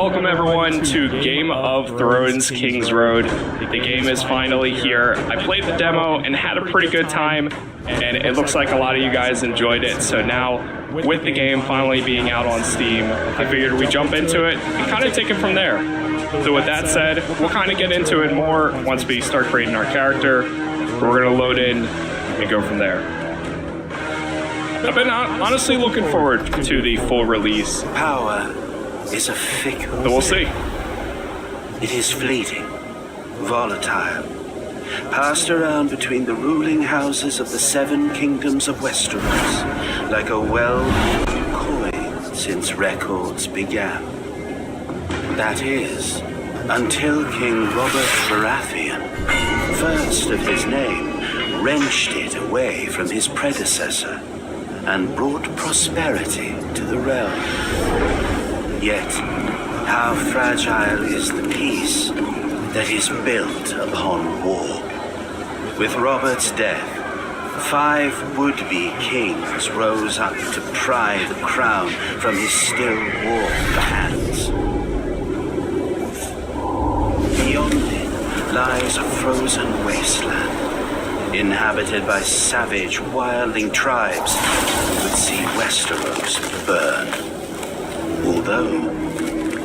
welcome everyone to Game of Thrones Kingsroad. The game is finally here. I played the demo and had a pretty good time, and it looks like a lot of you guys enjoyed it. So now, with the game finally being out on Steam, I figured we'd jump into it and kind of take it from there. So with that said, we'll kind of get into it more once we start creating our character. We're going to load in and go from there. I've been honestly looking forward to the full release. Power is a fickle So we'll see. It is fleeting, volatile, passed around between the ruling houses of the 7 kingdoms of Westeros like a well-worn coin since records began. That is, until King Robert Baratheon, first of his name, wrenched it away from his predecessor and brought prosperity to the realm. Yet, how fragile is the peace that is built upon war? With Robert's death, 5 would-be kings rose up to pry the crown from his still warm hands. Beyond it lies a frozen wasteland, inhabited by savage, wildling tribes who would see Westeros burn. Although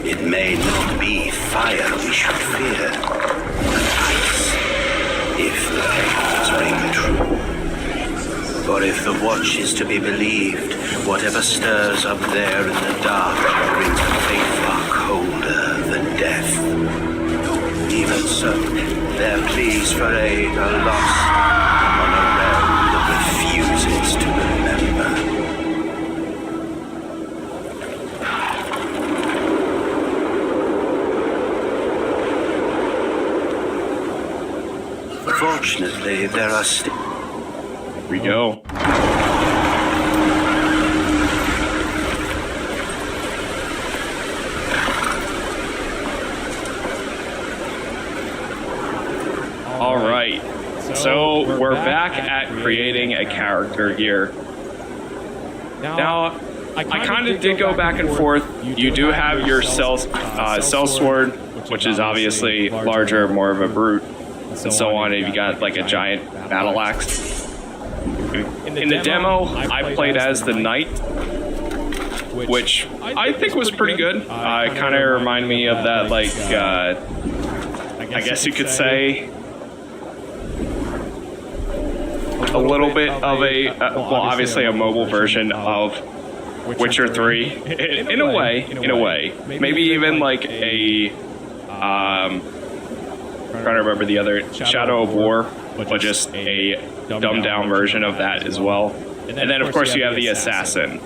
it may not be fire we should fear, but ice, if the pagans ring true. For if the watch is to be believed, whatever stirs up there in the dark brings a fate far colder than death. Even so, their pleas for aid are lost on a realm that refuses to remember. Fortunately, there are still... Here we go. All right. So we're back at creating a character here. Now, I kind of did go back and forth. You do have your cell sword, which is obviously larger, more of a brute, and so on. If you got like a giant battle axe. In the demo, I played as the knight, which I think was pretty good. It kind of reminded me of that, like, I guess you could say, a little bit of a, well, obviously a mobile version of Witcher 3, in a way. Maybe even like a, I'm trying to remember the other, Shadow of War, but just a dumbed down version of that as well. And then of course you have the Assassin.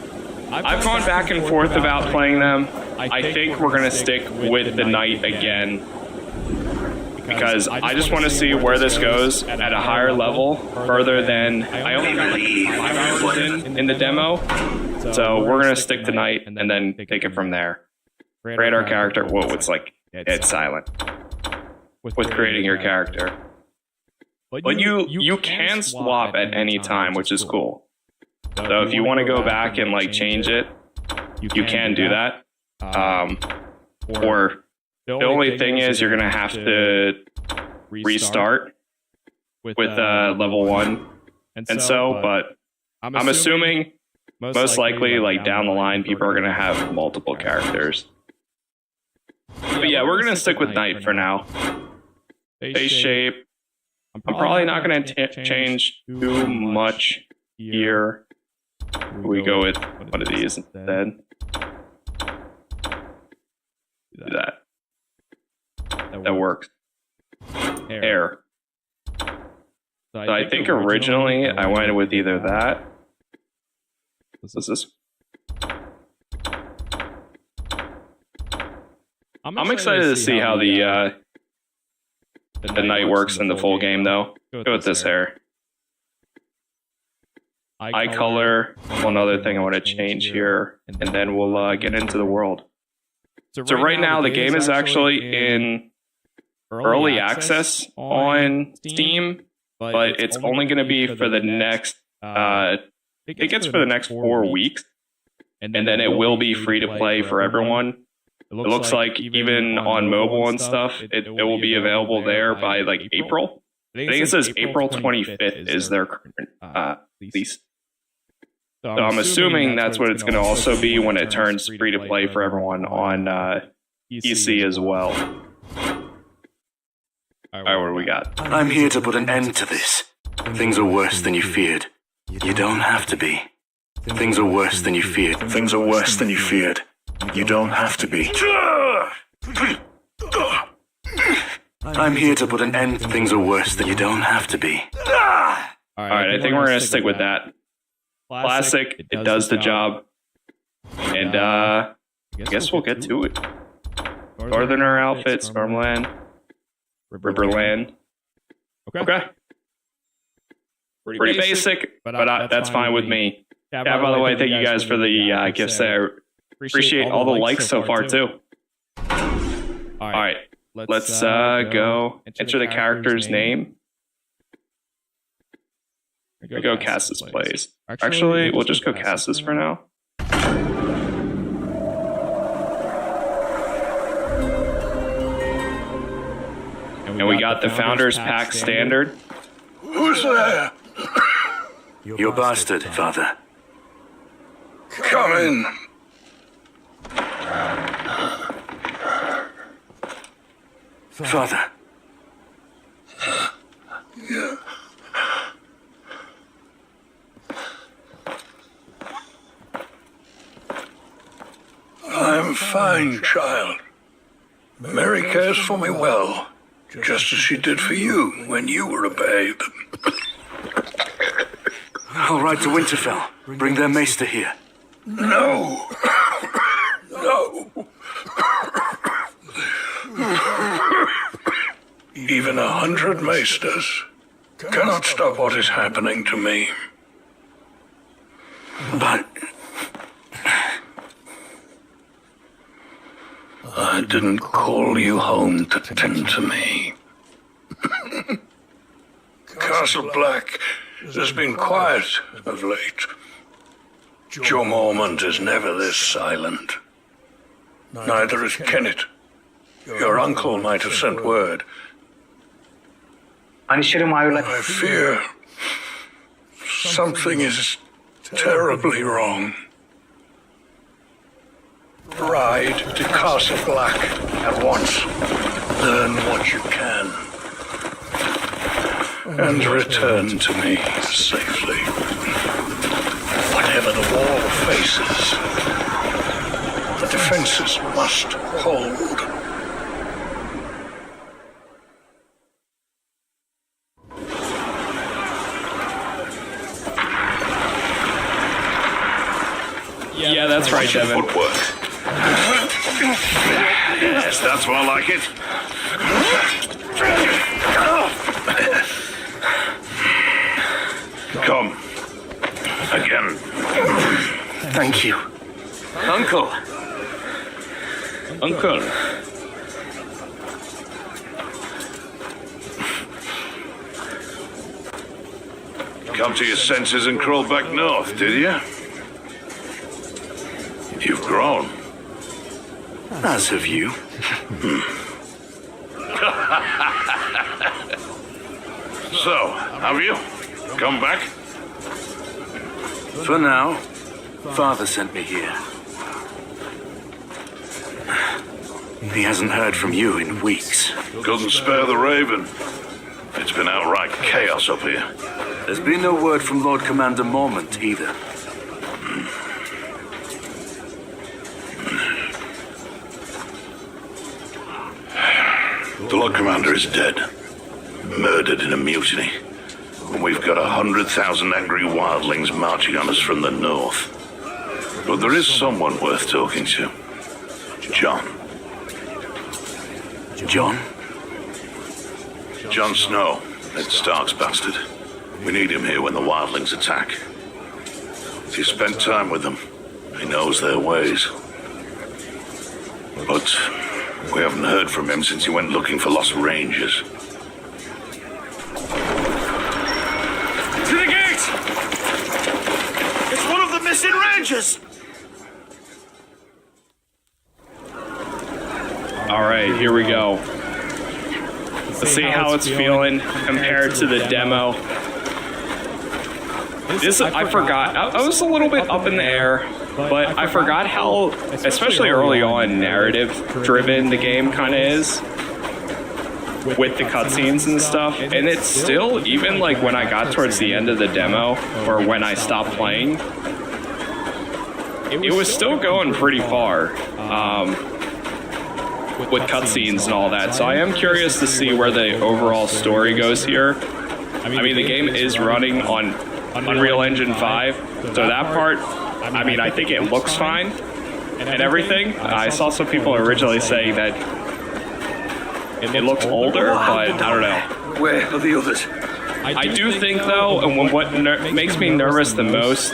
I've gone back and forth about playing them. I think we're going to stick with the Knight again, because I just want to see where this goes at a higher level, further than I only got like 5 hours in the demo. So we're going to stick to Knight and then take it from there. Create our character. Whoa, it's like, it's silent. With creating your character. But you can swap at any time, which is cool. So if you want to go back and like change it, you can do that. Or the only thing is you're gonna have to restart with level 1, and so. But I'm assuming most likely, like down the line, people are gonna have multiple characters. But yeah, we're gonna stick with Knight for now. Face shape. I'm probably not gonna change too much here. We go with one of these instead. Do that. That works. Hair. So I think originally I went with either that. What's this? I'm excited to see how the Knight works in the full game, though. Go with this hair. Eye color. One other thing I want to change here, and then we'll get into the world. So right now the game is actually in early access on Steam, but it's only going to be for the next, I think it's for the next 4 weeks, and then it will be free to play for everyone. looks like even on mobile and stuff, it will be available there by like April. I think it says April 25th is their current lease. So I'm assuming that's what it's going to also be when it turns free to play for everyone on PC as well. All right, what do we got? I'm here to put an end to this. Things are worse than you feared. You don't have to be. Things are worse than you feared. Things are worse than you feared. You don't have to be. I'm here to put an end. Things are worse than you don't have to be. All right, I think we're going to stick with that. Classic, it does the job. And I guess we'll get to it. Northerner outfit, Stormland, Riverland. Okay. Pretty basic, but that's fine with me. Yeah, by the way, thank you guys for the gifts there. Appreciate all the likes so far, too. All right, let's go enter the character's name. Go cast this plays. Actually, we'll just go cast this for now. And we got the Founders Pack Standard. Who's there? Your bastard, father. Come in. Father. I'm fine, child. Mary cares for me well, just as she did for you when you were a babe. I'll ride to Winterfell. Bring their maester here. No. No. Even 100 maesters cannot stop what is happening to me. But I didn't call you home to tend to me. Castle Black has been quiet of late. Joe Mormont is never this silent. Neither is Kenneth. Your uncle might have sent word. I fear something is terribly wrong. Ride to Castle Black at once. Learn what you can. And return to me safely. Whatever the wall faces, the defenses must hold. Yeah, that's right, Devin. Footwork. Yes, that's more like it. Come. Again. thank you. Uncle. Uncle. Come to your senses and crawl back north, did you? You've grown. As have you. So, have you? Come back? For now, Father sent me here. He hasn't heard from you in weeks. Couldn't spare the Raven. It's been outright chaos up here. There's been no word from Lord Commander Mormont either. The Lord Commander is dead. Murdered in a mutiny. And we've got 100,000 angry wildlings marching on us from the north. But there is someone worth talking to. Jon. Jon? Jon Snow, Ned Stark's bastard. We need him here when the wildlings attack. He spent time with them. He knows their ways. But we haven't heard from him since he went looking for lost rangers. To the gate! It's one of the missing rangers! Alright, here we go. Let's see how it's feeling compared to the demo. I forgot. I was a little bit up in the air, but I forgot how, especially early on, narrative-driven the game kind of is with the cutscenes and stuff. And it's still, even like when I got towards the end of the demo, or when I stopped playing, it was still going pretty far with cutscenes and all that. So I am curious to see where the overall story goes here. I mean, the game is running on Unreal Engine 5, so that part, I mean, I think it looks fine and everything. I saw some people originally saying that it looks older, but I don't know. Where are the others? I do think, though, and what makes me nervous the most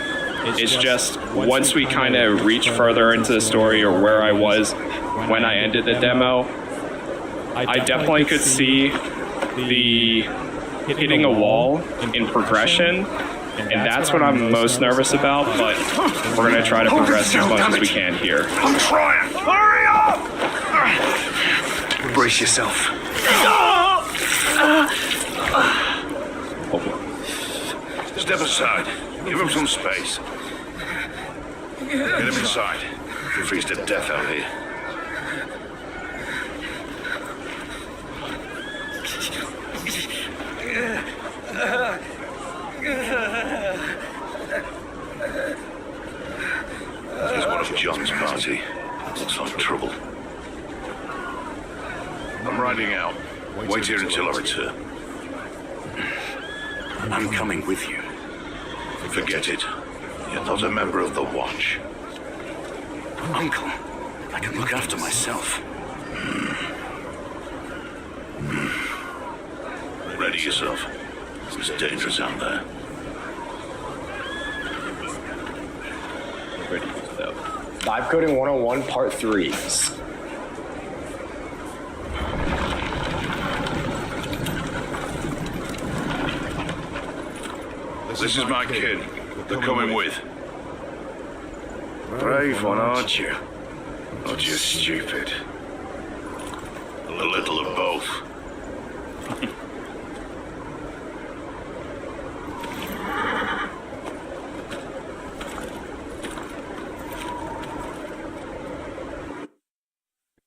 is just once we kind of reach further into the story, or where I was when I ended the demo, I definitely could see the hitting a wall in progression. And that's what I'm most nervous about, but we're going to try to progress as much as we can here. I'm trying. Hurry up! Brace yourself. Step aside. Give him some space. Get him inside. He'll freeze to death out here. This is one of John's party. Looks like trouble. I'm riding out. Wait here until I return. I'm coming with you. Forget it. You're not a member of the Watch. Uncle, I can look after myself. Ready yourself. It's dangerous out there. Vibe Coding 101 Part 3. This is my kid. They're coming with. Brave one, aren't you? Or just stupid? A little of both.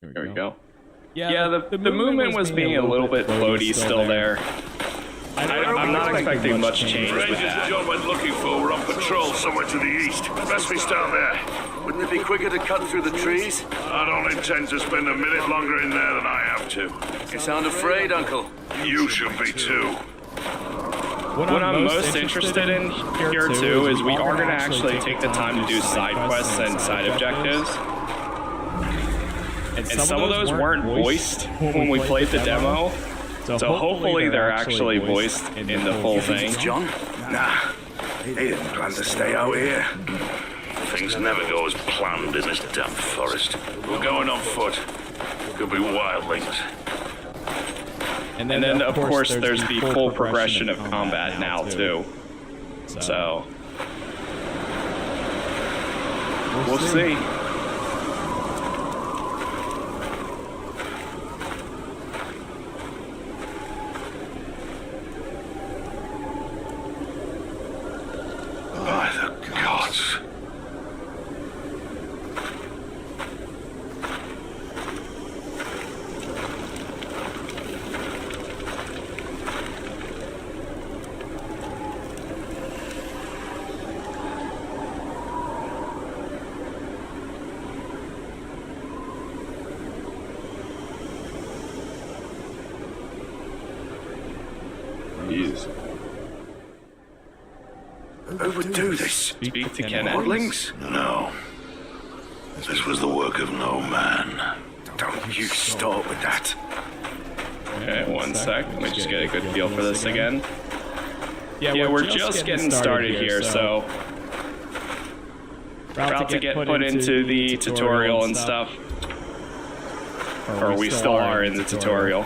There we go. Yeah, the movement was being a little bit floaty still there. I'm not expecting much change with Rangers that. John went looking for were on patrol somewhere to the east. Best we start there. Wouldn't it be quicker to cut through the trees? I don't intend to spend a minute longer in there than I have to. You sound afraid, Uncle. You should be too. What I'm most interested in here too is we are going to actually take the time to do side quests and side objectives. And some of those weren't voiced when we played the demo. So hopefully they're actually voiced in the full thing. John? Nah, he didn't plan to stay out here. Things never go as planned in this damn forest. We're going on foot. Could be wildlings. And then of course there's the full progression of combat now too. So we'll see. By the gods. Jeez. Who would do this? Speak to Ken. Wildlings? No. This was the work of no man. Don't you start with that. Okay, one sec. Let me just get a good feel for this again. Yeah, we're just getting started here, so we're about to get put into the tutorial and stuff. Or we still are in the tutorial.